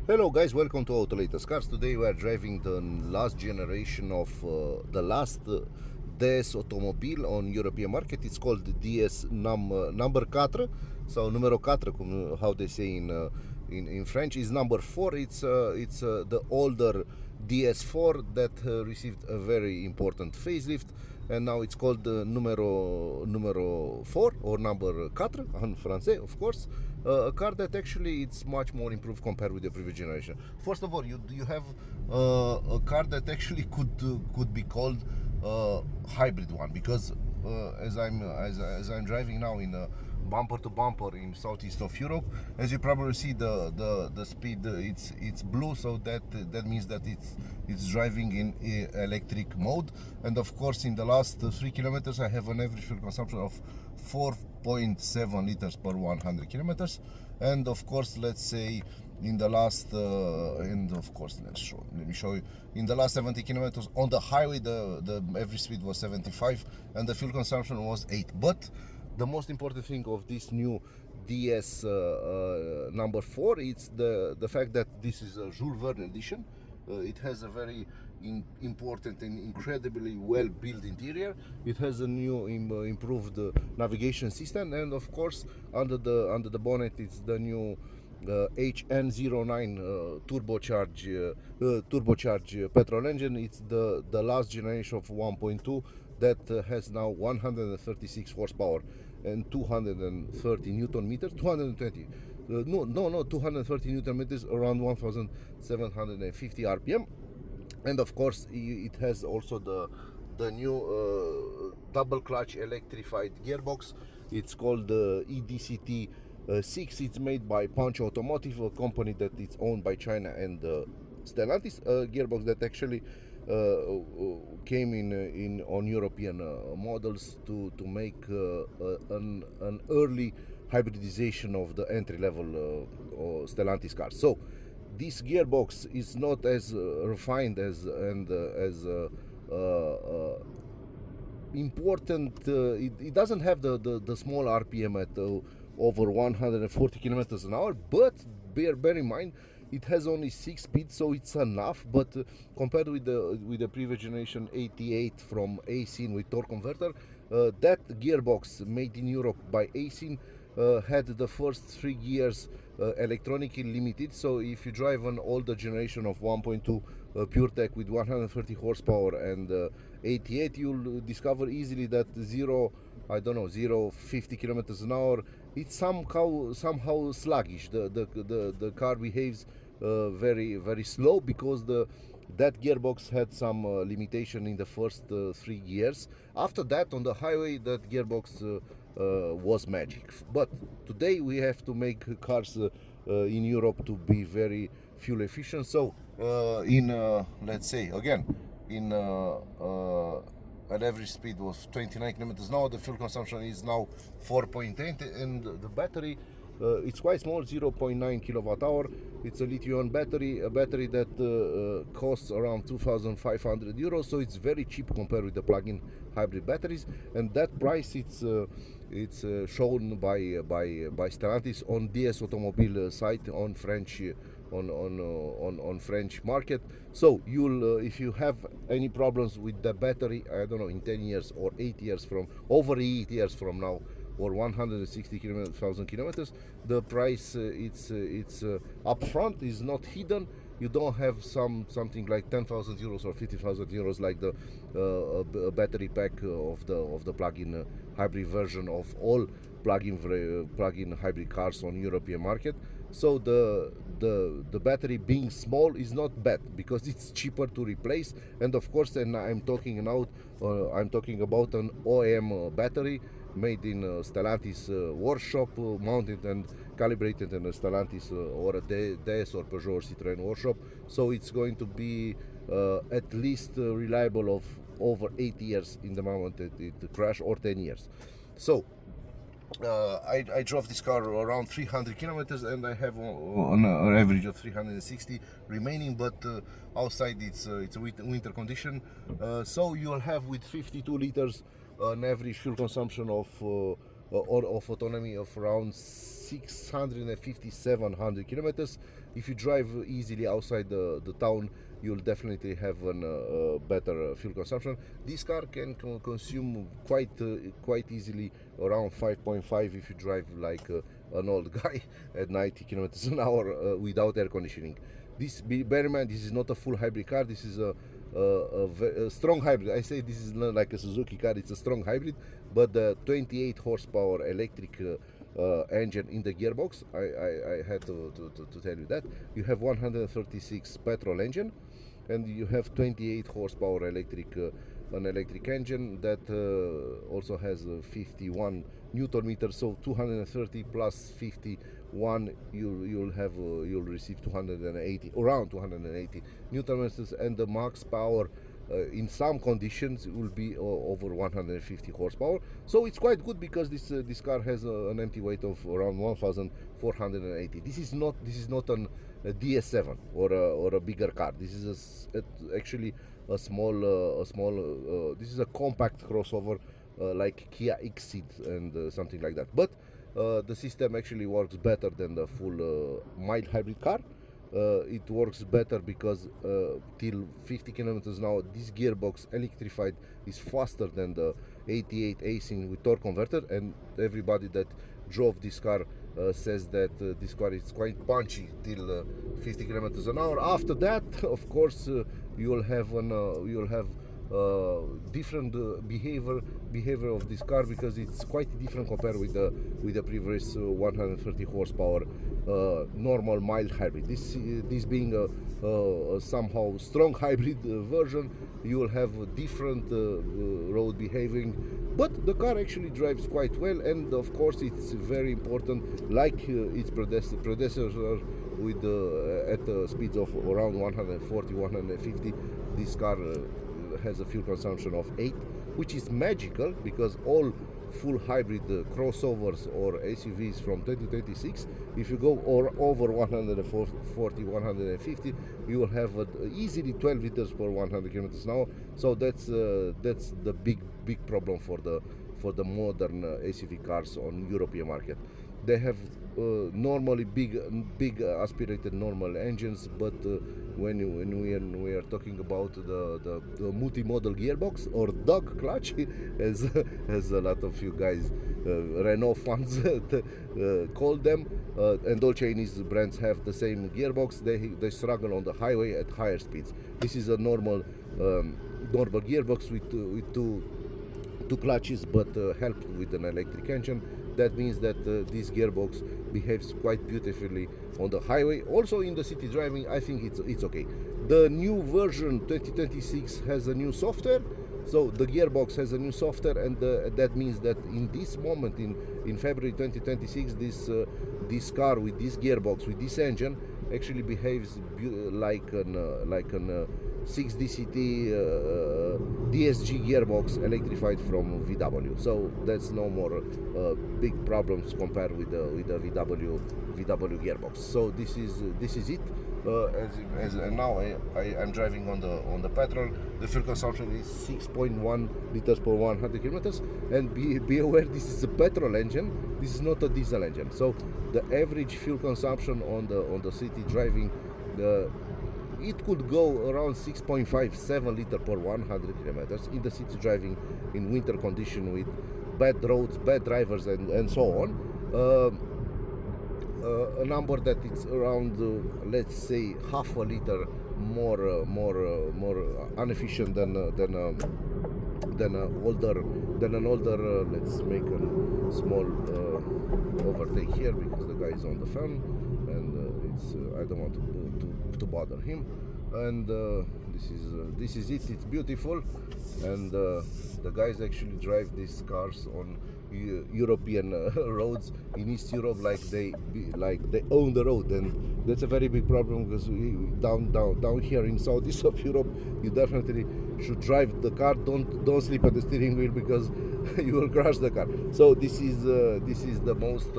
Hello guys, welcome to Autolatest Cars. Today we are driving the last generation of the last DS automobile on European market. It's called the DS number 4. So numero 4, how they say in French, is number 4. It's the older DS4 that received a very important facelift, and now it's called numero 4 or number 4 en français, of course. A car that actually it's much more improved compared with the previous generation. First of all, you have a car that actually could be called hybrid one, because as I'm driving now in bumper to bumper in southeast of Europe, as you probably see, the speed, it's blue, so that means that it's driving in electric mode. And of course, in the last 3 kilometers, I have an average fuel consumption of 4.7 liters per 100 kilometers. And of course, let's say in the last and of course let me show you, in the last 70 kilometers on the highway, the average speed was 75 and the fuel consumption was 8. But the most important thing of this new DS number 4, it's the fact that this is a Jules Verne edition. It has a very important and incredibly well built interior. It has a new improved navigation system, and of course under the bonnet it's the new HN09 turbocharged petrol engine. It's the last generation of 1.2 that has now 136 horsepower and 230 newton meters, 220 no 230 newton meters, around 1750 rpm. And of course it has also the new double clutch electrified gearbox. It's called the EDCT 6. It's made by Punch Automotive, a company that is owned by China and Stellantis. A gearbox that actually came in on European models to make an early hybridization of the entry-level Stellantis cars. So this gearbox is not as refined as important. It doesn't have the small RPM at over 140 kilometers an hour, but bear in mind it has only 6 speeds, so it's enough. But compared with the previous generation 88 from A-Scene with torque converter, that gearbox made in Europe by A-Scene had the first 3 gears electronically limited. So if you drive an older generation of 1.2 PureTech with 130 horsepower and 88, you'll discover easily that 50 kilometers an hour, it's somehow sluggish. The car behaves very slow, because that gearbox had some limitation in the first 3 gears. After that, on the highway, that gearbox was magic. But today we have to make cars in Europe to be very fuel efficient. So let's say again, in an average speed was 29 kilometers an hour, the fuel consumption is now 4.8, and the battery, it's quite small, 0.9 kilowatt hour. It's a lithium battery, a battery that costs around 2,500 euros, so it's very cheap compared with the plug-in hybrid batteries. And that price, it's shown by Stellantis on DS Automobile site on French on French market. So you'll if you have any problems with the battery, I don't know, in 10 years or 8 years from over 8 years from now, or 160,000 kilometers, the price it's upfront, is not hidden. You don't have something like 10,000 euros or 50,000 euros like the battery pack of the plug-in hybrid version of all plug-in hybrid cars on European market. So the battery being small is not bad, because it's cheaper to replace. And of course, and I'm talking about an OEM battery made in Stellantis workshop, mounted and calibrated in a Stellantis or a DS or Peugeot or Citroën workshop. So it's going to be at least reliable of over 8 years in the moment that it crash, or 10 years. So I drove this car around 300 kilometers, and I have an average of 360 remaining. But outside it's a winter condition, so you'll have with 52 liters an average fuel consumption of or of autonomy of around 650-700 kilometers. If you drive easily outside the town, you'll definitely have a better fuel consumption. This car can consume quite easily around 5.5 if you drive like an old guy at 90 kilometers an hour without air conditioning. Bear in mind, this is not a full hybrid car. This is a strong hybrid. I say this is not like a Suzuki car, it's a strong hybrid, but the 28 horsepower electric engine in the gearbox, I had to tell you that. You have 136 petrol engine, and you have 28 horsepower electric an electric engine that also has 51 Newton meters, so 230 plus 51, you'll receive 280, around 280 Newton meters, and the max power in some conditions will be over 150 horsepower. So it's quite good because this car has an empty weight of around 1,480. This is not a DS7 or a bigger car. This is actually a small this is a compact crossover like Kia Exceed and something like that. But the system actually works better than the full mild hybrid car. It works better because till 50 kilometers an hour, this gearbox electrified is faster than the 88 AC with torque converter, and everybody that drove this car says that this car is quite punchy till 50 kilometers an hour. After that, of course, you will have different behavior of this car, because it's quite different compared with the previous 130 horsepower normal mild hybrid. This being a somehow strong hybrid version, you will have different road behaving, but the car actually drives quite well. And of course, it's very important, like its predecessor with at speeds of around 140-150. This car has a fuel consumption of 8, which is magical, because all full hybrid crossovers or SUVs from 2026, if you go over 140-150, you will have easily 12 liters per 100 kilometers an hour. So that's the big problem for the modern SUV cars on European market. They have normally big aspirated normal engines, but when we are talking about the multi-modal gearbox or dog clutch, as a lot of you guys Renault fans call them, and all Chinese brands have the same gearbox, they struggle on the highway at higher speeds. This is a normal gearbox with two clutches, but helped with an electric engine. That means that this gearbox behaves quite beautifully on the highway. Also in the city driving, I think it's okay. The new version 2026 has a new software, so the gearbox has a new software, and that means that in this moment, in February 2026, this car with this gearbox, with this engine, actually behaves like an 6DCT DSG gearbox electrified from VW. So that's no more big problems compared with the VW gearbox. So this is it. And now I'm driving on the petrol. The fuel consumption is 6.1 liters per 100 kilometers. And be aware, this is a petrol engine. This is not a diesel engine. So the average fuel consumption on the city driving, it could go around 6.57 liter per 100 kilometers in the city driving in winter condition with bad roads, bad drivers, and so on. A number that it's around, let's say, half a liter more inefficient than an older. Let's make a small overtake here because the guy is on the phone, and it's I don't want to bother him. And this is it. It's beautiful, and the guys actually drive these cars on European roads in East Europe like they own the road, and that's a very big problem, because down here in southeast of Europe, you definitely should drive the car. Don't sleep at the steering wheel, because you will crash the car. So this is the most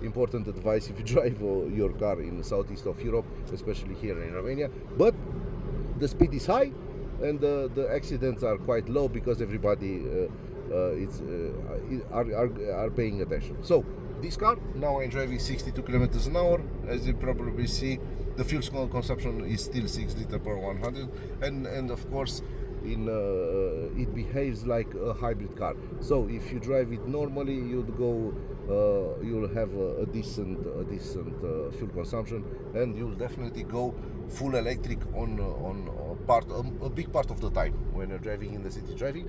important advice if you drive your car in the southeast of Europe, especially here in Romania. But the speed is high, and the accidents are quite low, because everybody are paying attention. So this car now I'm driving 62 kilometers an hour. As you probably see, the fuel consumption is still 6 liters per 100, and of course it behaves like a hybrid car. So if you drive it normally, you'll have a decent fuel consumption, and you'll definitely go full electric on a big part of the time when you're driving in the city driving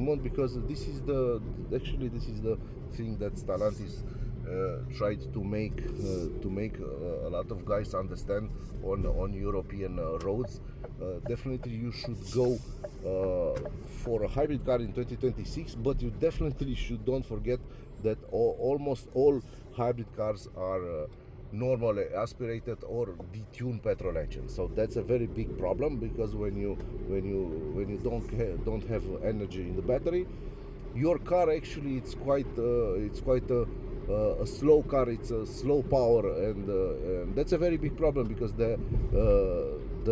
mode, because this is the thing that Stellantis tried to make a lot of guys understand on European roads. Definitely you should go for a hybrid car in 2026, but you definitely don't forget that almost all hybrid cars are normally aspirated or detuned petrol engines. So that's a very big problem, because when you don't have energy in the battery, your car actually it's quite a slow car. It's a slow power, and that's a very big problem, because the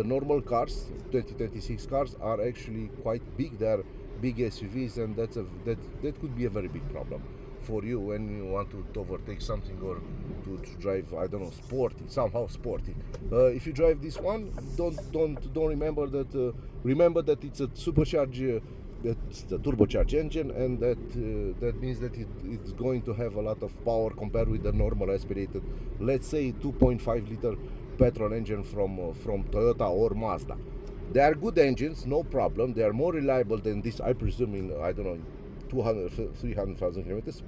normal cars, 2026 cars, are actually quite big. They are big SUVs, and that could be a very big problem for you when you want to overtake something, or to drive, I don't know, somehow sporty. If you drive this one, don't remember that it's a supercharged. It's the turbocharged engine, and that means that it's going to have a lot of power compared with the normal aspirated, let's say 2.5 liter petrol engine from Toyota or Mazda. They are good engines, no problem. They are more reliable than this, I presume, in, I don't know, 300,000 kilometers.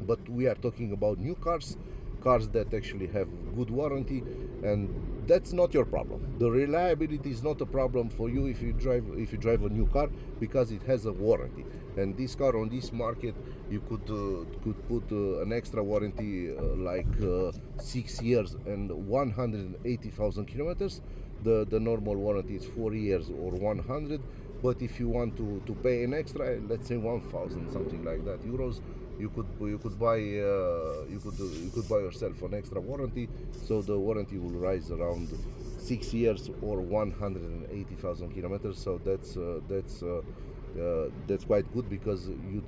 But we are talking about new cars that actually have good warranty, and that's not your problem. The reliability is not a problem for you if you drive a new car, because it has a warranty. And this car on this market, you could put an extra warranty like 6 years and 180,000 kilometers. The normal warranty is 4 years or 100. But if you want to pay an extra, let's say 1,000, something like that, euros, you could buy yourself an extra warranty. So the warranty will rise around 6 years or 180,000 kilometers. So that's quite good, because you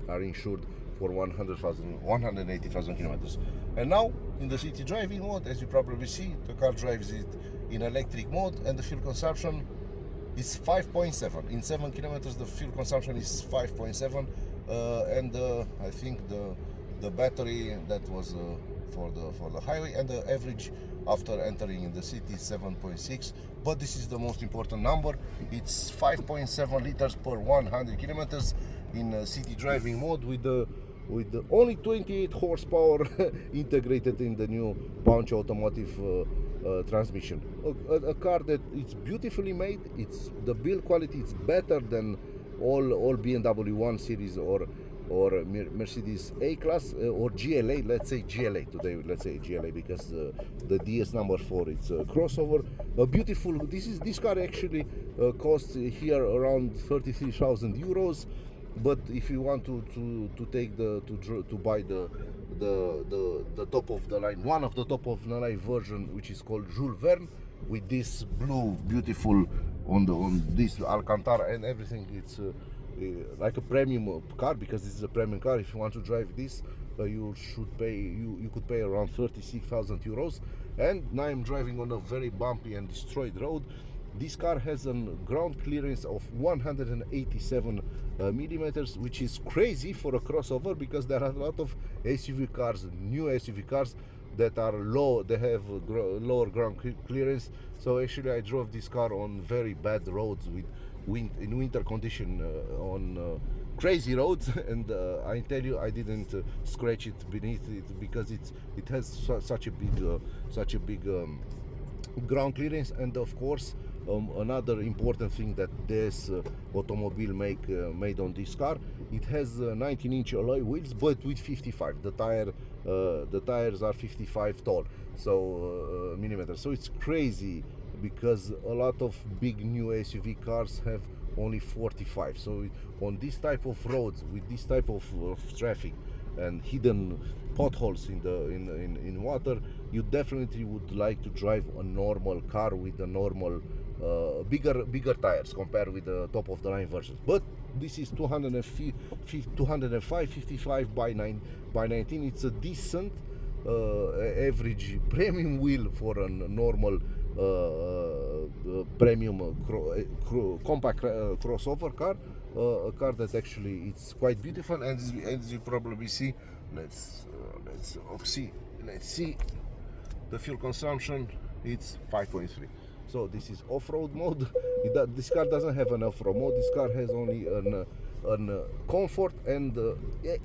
are insured for 180,000 kilometers. And now in the city driving mode, as you probably see, the car drives it in electric mode, and the fuel consumption is 5.7. In 7 kilometers, the fuel consumption is 5.7, and I think the battery, that was for the highway, and the average after entering in the city is 7.6. But this is the most important number. It's 5.7 liters per 100 kilometers in city driving mode, with the only 28 horsepower integrated in the new Punch automotive transmission. A car that it's beautifully made. It's the build quality. It's better than all BMW 1 Series or Mercedes A-Class or GLA. Let's say GLA today. Let's say GLA, because the DS number 4, it's a crossover. A beautiful. This car actually costs here around 33,000 euros. But if you want to buy the top of the line, one of the top of the line version, which is called Jules Verne, with this blue beautiful on this Alcantara and everything, it's like a premium car, because this is a premium car. If you want to drive this, you could pay around 36,000 euros. And now I'm driving on a very bumpy and destroyed road. This car has a ground clearance of 187 millimeters, which is crazy for a crossover, because there are a lot of SUV cars, new SUV cars, that are low. They have lower ground clearance. So actually, I drove this car on very bad roads in winter condition, on crazy roads, and I tell you, I didn't scratch it beneath it, because it has such a big ground clearance. And of course, another important thing that this automobile made on this car, it has 19-inch alloy wheels, but with 55. The tires are 55 tall, so millimeters. So it's crazy, because a lot of big new SUV cars have only 45. So on this type of roads, with this type of traffic and hidden potholes in water, you definitely would like to drive a normal car with a normal bigger tires compared with the top of the line versions. But This is 205, 55 by 19. It's a decent average premium wheel for a normal premium compact crossover car. A car that actually it's quite beautiful, and as you probably see, let's see the fuel consumption. It's 5.3. So this is off-road mode. This car doesn't have an off-road mode. This car has only an comfort and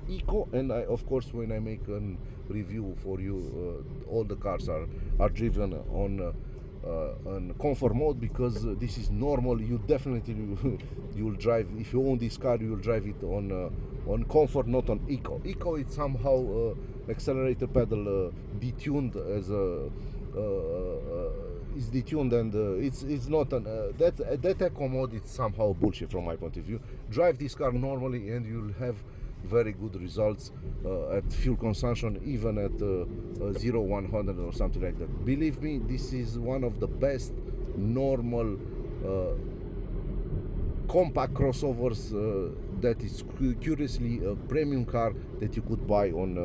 eco. And of course, when I make a review for you, all the cars are driven on comfort mode, because this is normal. You definitely you'll drive, if you own this car, you will drive it on comfort, not on eco. Eco is somehow accelerator pedal detuned as a is detuned, and it's not an that eco mode. It's somehow bullshit from my point of view. Drive this car normally and you'll have very good results at fuel consumption, even at 0-100 or something like that. Believe me, this is one of the best normal compact crossovers that is curiously a premium car that you could buy on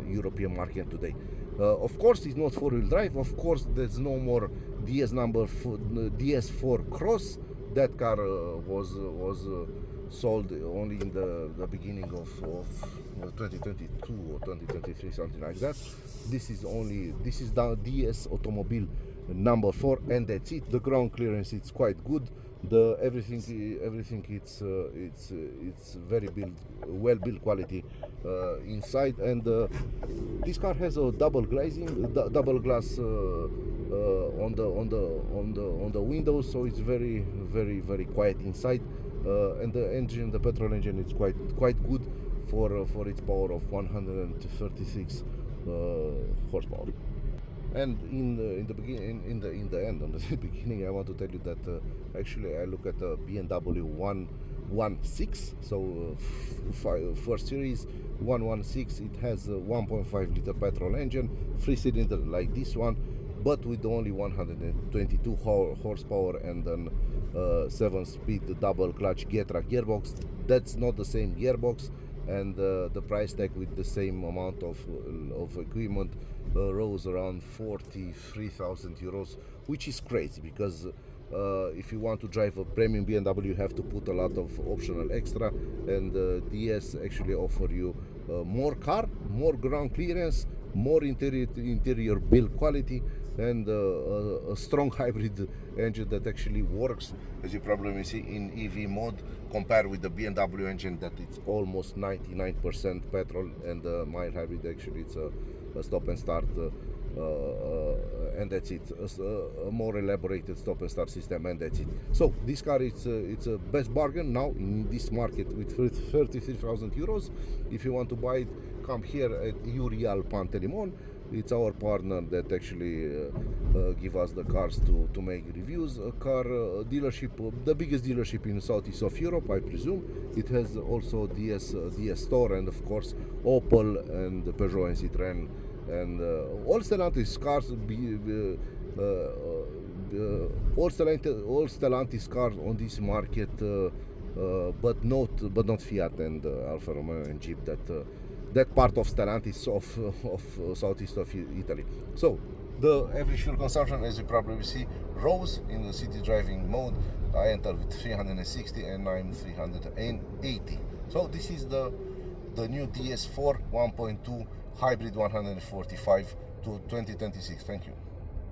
European market today. Of course, it's not four-wheel drive. Of course, there's no more DS4 Cross. That car was sold only in the beginning of 2022 or 2023, something like that. This is the DS Automobile number 4, and that's it. The ground clearance, it's quite good. Everything it's very well built quality inside, and this car has a double glass on the windows, so it's very quiet inside, and the engine, the petrol engine, is quite good for its power of 136 horsepower. And in the beginning, in the end, on the beginning, I want to tell you that actually I look at the BMW 116, so first series 116. It has a 1.5 liter petrol engine, 3-cylinder like this one, but with only 122 horsepower and then 7-speed double clutch Getra gearbox. That's not the same gearbox, and the price tag with the same amount of equipment rose around 43,000 euros, which is crazy, because if you want to drive a premium BMW, you have to put a lot of optional extra, and DS actually offer you more car, more ground clearance, more interior build quality, and a strong hybrid engine that actually works, as you probably see, in EV mode, compared with the BMW engine that it's almost 99% petrol, and mild hybrid actually it's a stop and start, and that's it. A more elaborated stop and start system, and that's it. So this car, it's a best bargain now in this market with 33,000 euros. If you want to buy it, come here at Urial Pantelimon. It's our partner that actually give us the cars to make reviews. A car dealership, the biggest dealership in southeast of Europe, I presume. It has also DS store, and of course Opel and Peugeot and Citroën, and all Stellantis cars. All Stellantis cars on this market, but not Fiat and Alfa Romeo and Jeep. That part of Stellantis of southeast of Italy. So the average fuel consumption, as you probably see, rose in the city driving mode. I entered with 360 and I'm 380. So this is the new DS4 1.2 hybrid 145 to 2026. Thank you.